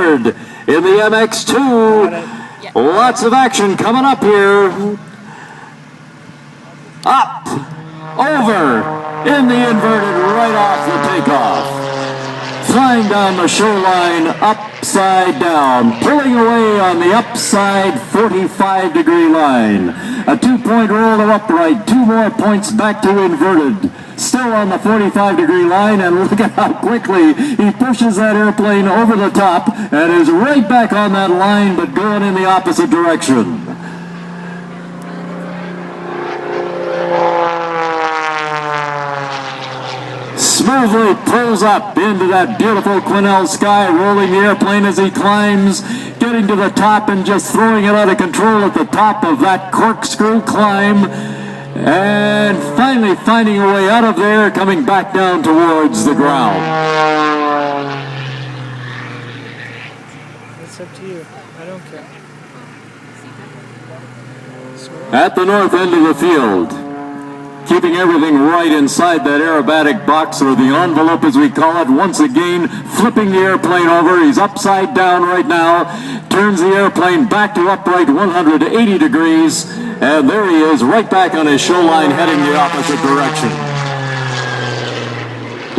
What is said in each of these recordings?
Ward in the MX2. Lots of action coming up here. Up, over, in the inverted, right off the takeoff. Flying down the shoreline, upside down, pulling away on the upside 45-degree line. A 2-point roll to upright, 2 more points back to inverted. Still on the 45-degree line, and look at how quickly he pushes that airplane over the top and is right back on that line, but going in the opposite direction. Smoothly pulls up into that beautiful Quesnel sky, rolling the airplane as he climbs, getting to the top and just throwing it out of control at the top of that corkscrew climb, and finally finding a way out of there, coming back down towards the ground. It's up to you. I don't care. At the north end of the field, keeping everything right inside that aerobatic box, or the envelope as we call it, once again flipping the airplane over. He's upside down right now, turns the airplane back to upright 180 degrees, and there he is right back on his shoreline heading the opposite direction.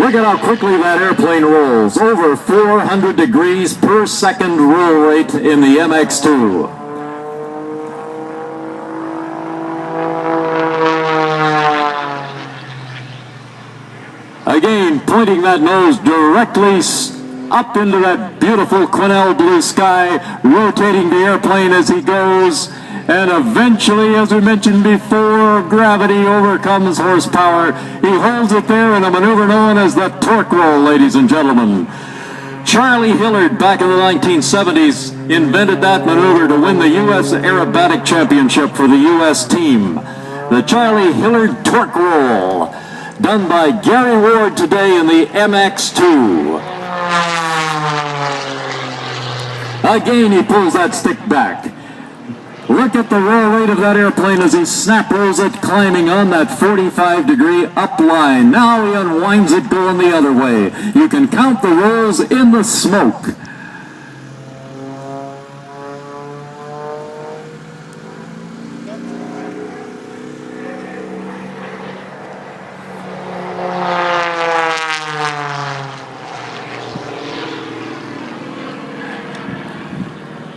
Look at how quickly that airplane rolls, over 400 degrees per second roll rate in the MX2. Again, pointing that nose directly up into that beautiful Quesnel blue sky, rotating the airplane as he goes, and eventually, as we mentioned before, gravity overcomes horsepower. He holds it there in a maneuver known as the torque roll, ladies and gentlemen. Charlie Hillard, back in the 1970s, invented that maneuver to win the U.S. Aerobatic Championship for the U.S. team. The Charlie Hillard torque roll, done by Gary Ward today in the MX2. Again, he pulls that stick back. Look at the roll rate of that airplane as he snap rolls it, climbing on that 45-degree up line. Now he unwinds it going the other way. You can count the rolls in the smoke.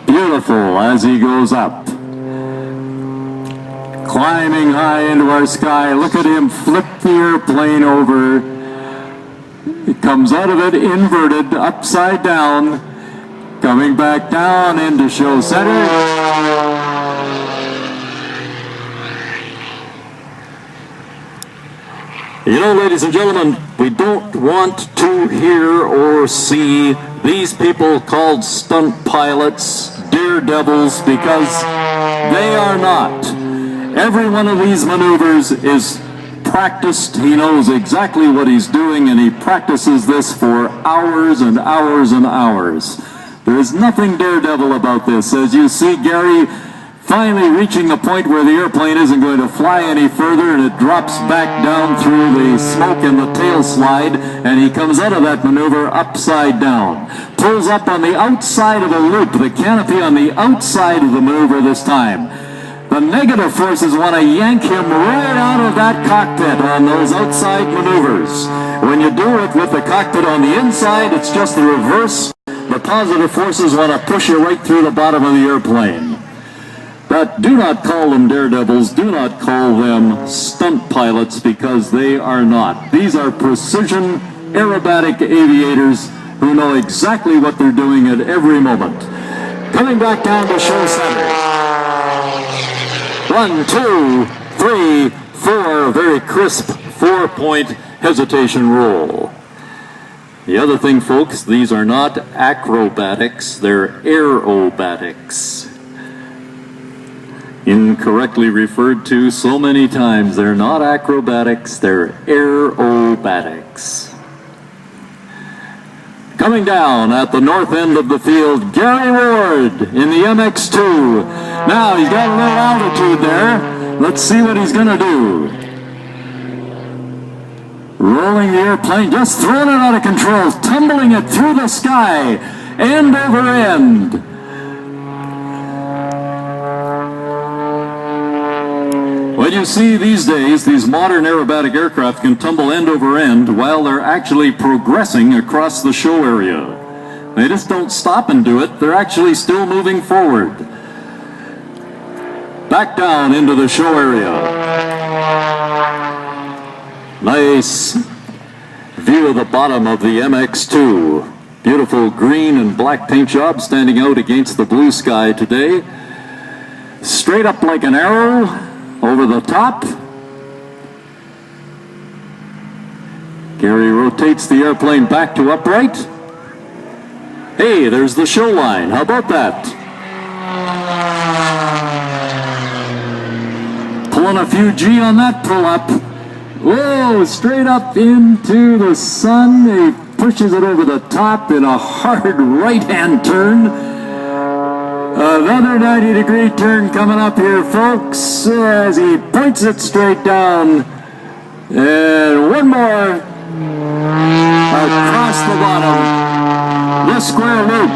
Beautiful as he goes up. Climbing high into our sky. Look at him flip the airplane over. He comes out of it inverted, upside down, coming back down into show center. You know, ladies and gentlemen, we don't want to hear or see these people called stunt pilots daredevils, because they are not. Every one of these maneuvers is practiced. He knows exactly what he's doing, and he practices this for hours and hours and hours. There is nothing daredevil about this. As you see Gary finally reaching the point where the airplane isn't going to fly any further, and it drops back down through the smoke and the tail slide, and he comes out of that maneuver upside down. Pulls up on the outside of the loop, the canopy on the outside of the maneuver this time. The negative forces want to yank him right out of that cockpit on those outside maneuvers. When you do it with the cockpit on the inside, it's just the reverse. The positive forces want to push you right through the bottom of the airplane. But do not call them daredevils, do not call them stunt pilots, because they are not. These are precision aerobatic aviators who know exactly what they're doing at every moment. Coming back down to show center. 1, 2, 3, 4, very crisp 4-point hesitation roll. The other thing, folks, these are not acrobatics, they're aerobatics. Incorrectly referred to so many times. They're not acrobatics, they're aerobatics. Coming down at the north end of the field, Gary Ward in the MX2. Now he's got a little altitude there. Let's see what he's going to do. Rolling the airplane, just throwing it out of control, tumbling it through the sky. end over end. What you see these days, these modern aerobatic aircraft can tumble end over end while they're actually progressing across the show area. They just don't stop and do it, they're actually still moving forward. Back down into the show area. Nice view of the bottom of the MX-2. Beautiful green and black paint job standing out against the blue sky today. Straight up like an arrow over the top. Gary rotates the airplane back to upright. Hey, there's the show line. How about that? Pulling a few G on that pull-up. Whoa, straight up into the sun. He pushes it over the top in a hard right-hand turn. Another 90-degree turn coming up here, folks, as he points it straight down. And one more across the bottom. The square loop,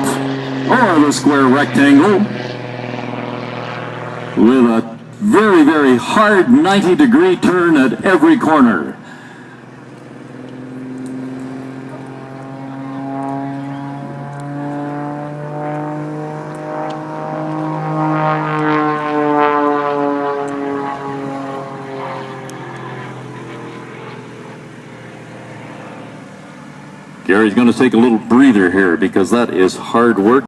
or the square rectangle, with a very, very hard 90-degree turn at every corner. Gary's going to take a little breather here because that is hard work.